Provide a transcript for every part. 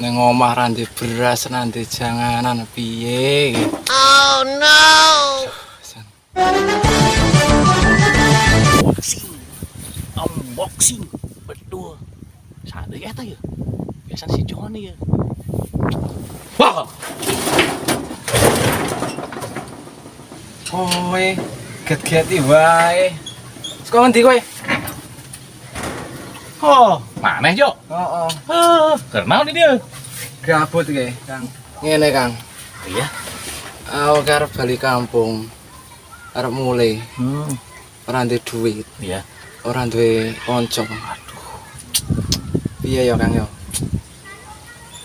Neng omah ranti beras nanti janganan piye. Oh no. Unboxing betul. Sadar ya ta ya. Biasa si Johnny ya. Wah. Kowe get-geti wae. Saka ngendi kowe? Oh, mana Jo? Heeh. Kenal nih dia. Gabut iki, Kang. Ngene, Kang. Iya. Aku arep bali kampung. Arep mulai. Ora ndek duit. Iya. Ora duwe kanca. Aduh. Piye ya, Kang ya?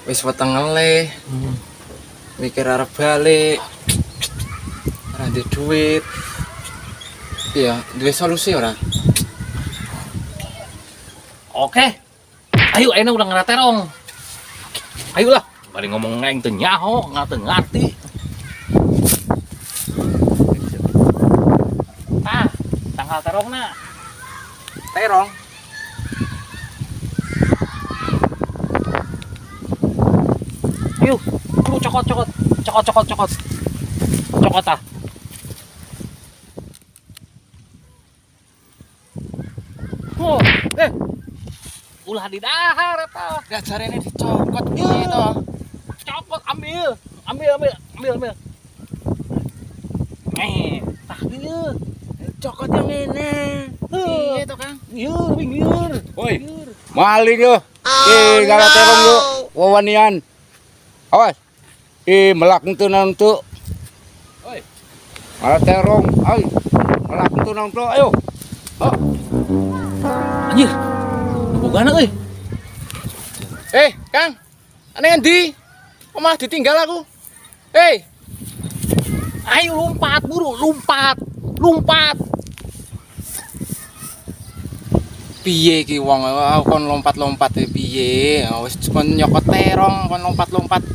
Wis wetengele. Mikir arep balik. Ora ndek duit. Iya, duwe solusi ora? Oke. Ayo enak udah ngeraterong. Ayolah, bari ngomong ngeng teu nyaho, ngerti. Ah, tanggal terongna. Terong. Ayo, lu cokot. Cokot ah. Oh, ulah di dahar eta. Gak jarene dicokot piye to? Cokot ambil. Tah dieu. Cokot yang ngene. Piye to, Kang? Pinggir. Woi, maling yo. Kalau terong yo, wawanian. Awas. Melak itu nantu. Oi. Kalau terong, ay, melak itu nantu. Ayo. Oh. Anjir. Bogana euy. Kang. Ane ngendi? Omah ditinggal aku. Ayo lompat buru, lompat. Piye iki wong kon lompat-lompat piye? Wis kon nyokot terong, kon lompat-lompat.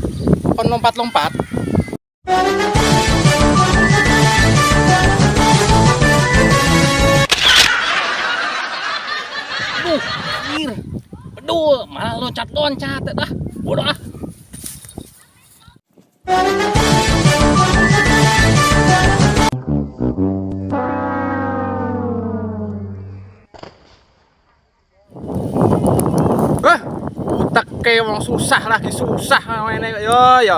Anjir. Aduh, malah loncat dah. Bodoh ah. Teke wong susah lagi susah ngene yo.